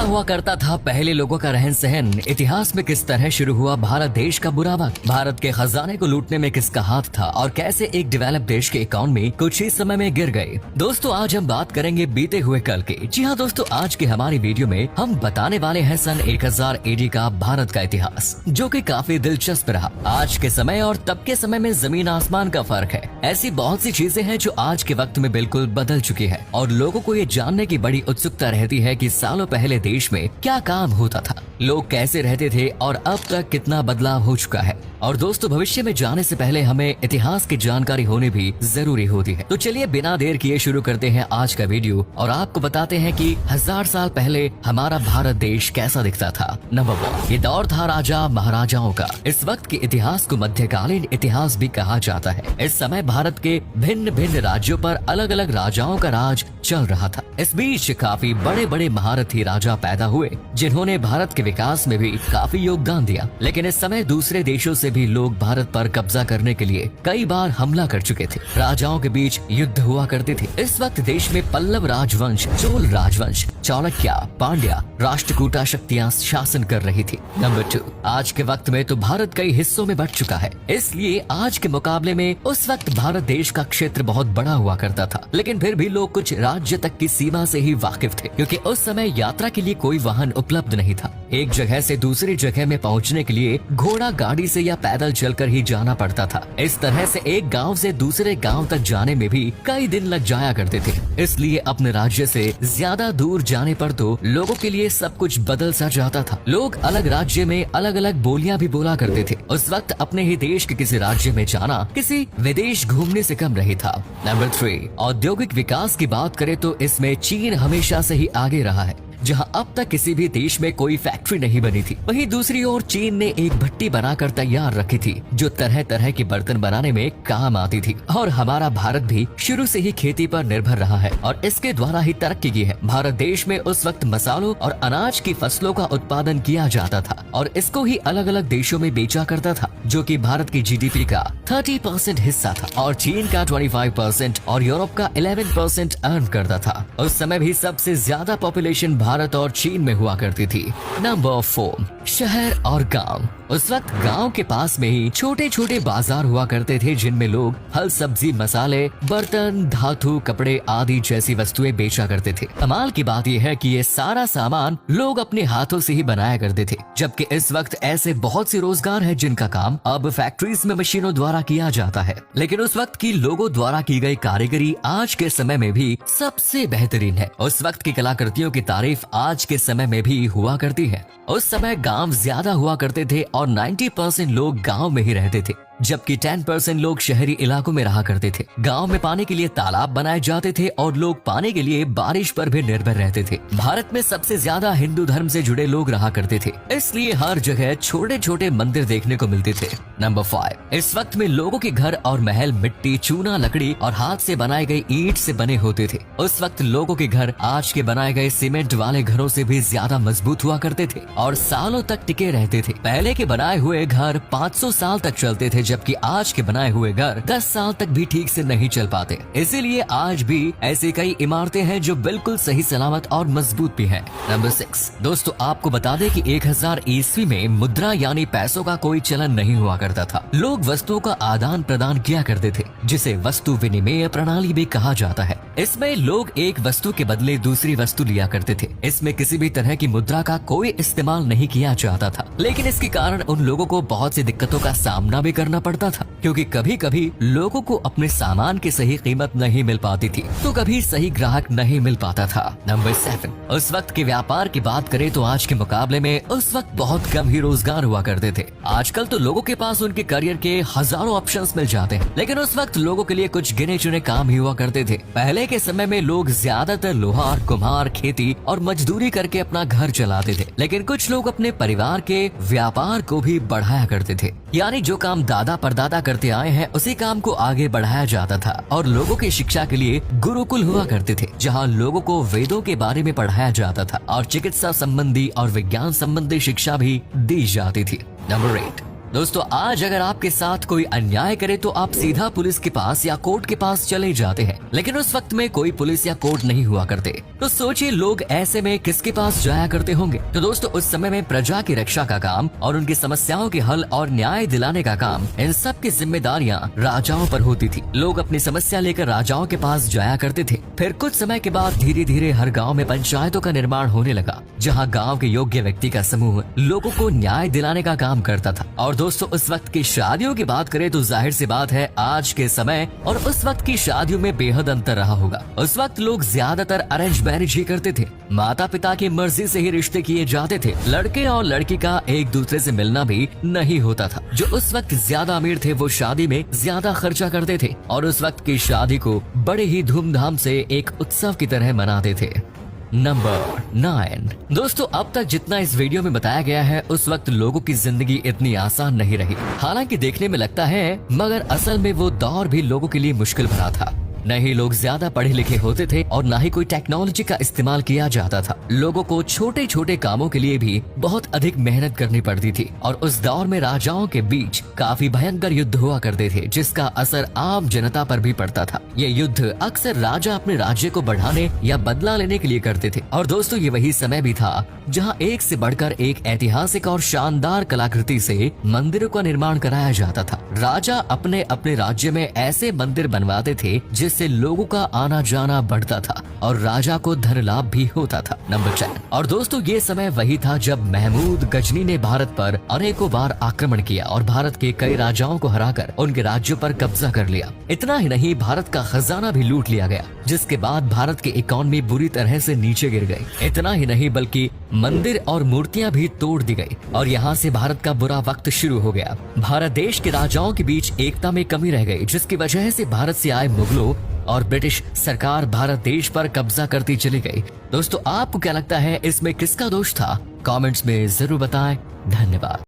हुआ करता था पहले लोगों का रहन सहन, इतिहास में किस तरह शुरू हुआ भारत देश का बुरा वक्त, भारत के खजाने को लूटने में किसका हाथ था और कैसे एक डेवलप देश के इकोनॉमी कुछ ही समय में गिर गए। दोस्तों आज हम बात करेंगे बीते हुए कल के। जी हाँ दोस्तों, आज की हमारी वीडियो में हम बताने वाले हैं सन 1000 AD का भारत का इतिहास, जो कि काफी दिलचस्प रहा। आज के समय और तब के समय में जमीन आसमान का फर्क है। ऐसी बहुत सी चीजें हैं जो आज के वक्त में बिल्कुल बदल चुकी है और लोगों को ये जानने की बड़ी उत्सुकता रहती है कि सालों पहले देश में क्या काम होता था, लोग कैसे रहते थे और अब तक कितना बदलाव हो चुका है। और दोस्तों भविष्य में जाने से पहले हमें इतिहास की जानकारी होनी भी जरूरी होती है। तो चलिए बिना देर किए शुरू करते हैं आज का वीडियो और आपको बताते हैं कि 1000 साल पहले हमारा भारत देश कैसा दिखता था। नंबर 1, ये दौर था राजा महाराजाओं का। इस वक्त के इतिहास को मध्यकालीन इतिहास भी कहा जाता है। इस समय भारत के भिन्न भिन्न राज्यों पर अलग अलग राजाओं का राज चल रहा था। इस बीच काफी बड़े बड़े महारथी राजा पैदा हुए जिन्होंने भारत के विकास में भी काफी योगदान दिया। लेकिन इस समय दूसरे देशों से भी लोग भारत पर कब्जा करने के लिए कई बार हमला कर चुके थे। राजाओं के बीच युद्ध हुआ करते थे। इस वक्त देश में पल्लव राजवंश, चोल राजवंश, चाणक्य, पांड्या, राष्ट्रकूटा शक्तियां शासन कर रही थी। नंबर 2, आज के वक्त में तो भारत कई हिस्सों में बंट चुका है, इसलिए आज के मुकाबले में उस वक्त भारत देश का क्षेत्र बहुत बड़ा हुआ करता था। लेकिन फिर भी लोग कुछ राज्य तक की सीमा से ही वाकिफ थे, क्योंकि उस समय यात्रा के लिए कोई वाहन उपलब्ध नहीं था। एक जगह से दूसरी जगह में पहुंचने के लिए घोड़ा गाड़ी से या पैदल चलकर ही जाना पड़ता था। इस तरह से एक गांव से दूसरे गांव तक जाने में भी कई दिन लग जाया करते थे। इसलिए अपने राज्य से ज्यादा दूर जाने पर तो लोगों के लिए सब कुछ बदल सा जाता था। लोग अलग राज्य में अलग अलग बोलियां भी बोला करते थे। उस वक्त अपने ही देश के किसी राज्य में जाना किसी विदेश घूमने से कम नहीं था। नंबर 3, औद्योगिक विकास की बात करें तो इसमें चीन हमेशा से ही आगे रहा है। जहां अब तक किसी भी देश में कोई फैक्ट्री नहीं बनी थी, वहीं दूसरी ओर चीन ने एक भट्टी बनाकर तैयार रखी थी जो तरह तरह के बर्तन बनाने में काम आती थी। और हमारा भारत भी शुरू से ही खेती पर निर्भर रहा है और इसके द्वारा ही तरक्की की है। भारत देश में उस वक्त मसालों और अनाज की फसलों का उत्पादन किया जाता था और इसको ही अलग अलग देशों में बेचा करता था, जो कि भारत की GDP का 30% हिस्सा था और चीन का 25% और यूरोप का 11% अर्न करता था। उस समय भी सबसे ज्यादा पॉपुलेशन भारत और चीन में हुआ करती थी। नंबर 4, शहर और गांव। उस वक्त गांव के पास में ही छोटे छोटे बाजार हुआ करते थे जिनमें लोग फल, सब्जी, मसाले, बर्तन, धातु, कपड़े आदि जैसी वस्तुएं बेचा करते थे। कमाल की बात यह है कि ये सारा सामान लोग अपने हाथों से ही बनाया करते थे, जबकि इस वक्त ऐसे बहुत से रोजगार है जिनका काम अब फैक्ट्रीज में मशीनों द्वारा किया जाता है। लेकिन उस वक्त की लोगों द्वारा की गई कारीगरी आज के समय में भी सबसे बेहतरीन है। उस वक्त की कलाकृतियों की तारीफ आज के समय में भी हुआ करती है। उस समय गांव ज्यादा हुआ करते थे और 90% लोग गांव में ही रहते थे, जबकि 10% लोग शहरी इलाकों में रहा करते थे। गांव में पानी के लिए तालाब बनाए जाते थे और लोग पानी के लिए बारिश पर भी निर्भर रहते थे। भारत में सबसे ज्यादा हिंदू धर्म से जुड़े लोग रहा करते थे, इसलिए हर जगह छोटे छोटे मंदिर देखने को मिलते थे। नंबर 5, इस वक्त में लोगों के घर और महल मिट्टी, चूना, लकड़ी और हाथ से बनाई गई ईंट से बने होते थे। उस वक्त लोगों के घर आज के बनाए गए सीमेंट वाले घरों से भी ज्यादा मजबूत हुआ करते थे और सालों तक टिके रहते थे। पहले के बनाए हुए घर 500 साल तक चलते थे, जबकि आज के बनाए हुए घर 10 साल तक भी ठीक से नहीं चल पाते। इसीलिए आज भी ऐसी कई इमारतें हैं जो बिल्कुल सही सलामत और मजबूत भी हैं। नंबर 6, दोस्तों आपको बता दें कि 1000 ईस्वी में मुद्रा यानी पैसों का कोई चलन नहीं हुआ करता था। लोग वस्तुओं का आदान प्रदान किया करते थे, जिसे वस्तु विनिमय प्रणाली भी कहा जाता है। इसमें लोग एक वस्तु के बदले दूसरी वस्तु लिया करते थे। इसमें किसी भी तरह की मुद्रा का कोई इस्तेमाल नहीं किया जाता था, लेकिन इसके कारण उन लोगों को बहुत सी दिक्कतों का सामना भी करना पड़ता था, क्योंकि कभी कभी लोगों को अपने सामान की सही कीमत नहीं मिल पाती थी, तो कभी सही ग्राहक नहीं मिल पाता था। नंबर 7, उस वक्त के व्यापार की बात करें तो आज के मुकाबले में उस वक्त बहुत कम ही रोजगार हुआ करते थे। आजकल तो लोगों के पास उनके करियर के हजारों ऑप्शंस मिल जाते हैं, लेकिन उस वक्त लोगों के लिए कुछ गिने चुने काम ही हुआ करते थे। पहले के समय में लोग ज्यादातर लोहार, कुम्हार, खेती और मजदूरी करके अपना घर चलाते थे, लेकिन कुछ लोग अपने परिवार के व्यापार को भी बढ़ाया करते थे। यानी जो काम दादा परदादा करते आए हैं उसी काम को आगे बढ़ाया जाता था। और लोगों की शिक्षा के लिए गुरुकुल हुआ करते थे, जहाँ लोगों को वेदों के बारे में पढ़ाया जाता था और चिकित्सा संबंधी और विज्ञान संबंधी शिक्षा भी दी जाती थी। नंबर 8, दोस्तों आज अगर आपके साथ कोई अन्याय करे तो आप सीधा पुलिस के पास या कोर्ट के पास चले जाते हैं, लेकिन उस वक्त में कोई पुलिस या कोर्ट नहीं हुआ करते। तो सोचिए लोग ऐसे में किसके पास जाया करते होंगे। तो दोस्तों उस समय में प्रजा की रक्षा का काम और उनकी समस्याओं के हल और न्याय दिलाने का काम, इन सब की जिम्मेदारियां राजाओं पर होती थी। लोग अपनी समस्या लेकर राजाओं के पास जाया करते थे। फिर कुछ समय के बाद धीरे धीरे हर गाँव में पंचायतों का निर्माण होने लगा, जहाँ गाँव के योग्य व्यक्ति का समूह लोगों को न्याय दिलाने का काम करता था। और दोस्तों उस वक्त की शादियों की बात करें तो जाहिर सी बात है आज के समय और उस वक्त की शादियों में बेहद अंतर रहा होगा। उस वक्त लोग ज्यादातर अरेंज मैरिज ही करते थे। माता पिता की मर्जी से ही रिश्ते किए जाते थे। लड़के और लड़की का एक दूसरे से मिलना भी नहीं होता था। जो उस वक्त ज्यादा अमीर थे वो शादी में ज्यादा खर्चा करते थे और उस वक्त की शादी को बड़े ही धूमधाम से एक उत्सव की तरह मनाते थे। नंबर 9। दोस्तों अब तक जितना इस वीडियो में बताया गया है उस वक्त लोगों की जिंदगी इतनी आसान नहीं रही। हालांकि देखने में लगता है, मगर असल में वो दौर भी लोगों के लिए मुश्किल भरा था। न ही लोग ज्यादा पढ़े लिखे होते थे और न ही कोई टेक्नोलॉजी का इस्तेमाल किया जाता था। लोगों को छोटे छोटे कामों के लिए भी बहुत अधिक मेहनत करनी पड़ती थी और उस दौर में राजाओं के बीच काफी भयंकर युद्ध हुआ करते थे, जिसका असर आम जनता पर भी पड़ता था। ये युद्ध अक्सर राजा अपने राज्य को बढ़ाने या बदला लेने के लिए करते थे। और दोस्तों ये वही समय भी था जहाँ एक से बढ़कर एक ऐतिहासिक और शानदार कलाकृति से मंदिरों का निर्माण कराया जाता था। राजा अपने अपने राज्य में ऐसे मंदिर बनवाते थे जिससे लोगों का आना जाना बढ़ता था और राजा को धन लाभ भी होता था। नंबर 10। और दोस्तों ये समय वही था जब महमूद गजनी ने भारत पर अनेकों बार आक्रमण किया और भारत के कई राजाओं को हराकर उनके राज्यों पर कब्जा कर लिया। इतना ही नहीं, भारत का खजाना भी लूट लिया गया, जिसके बाद भारत की इकोनॉमी बुरी तरह से नीचे गिर गई। इतना ही नहीं बल्कि मंदिर और मूर्तियां भी तोड़ दी गई और यहाँ से भारत का बुरा वक्त शुरू हो गया। भारत देश के राजाओं के बीच एकता में कमी रह गई, जिसकी वजह से भारत से आए मुगलों और ब्रिटिश सरकार भारत देश पर कब्जा करती चली गई। दोस्तों आपको क्या लगता है इसमें किसका दोष था? कमेंट्स में जरूर बताएं। धन्यवाद।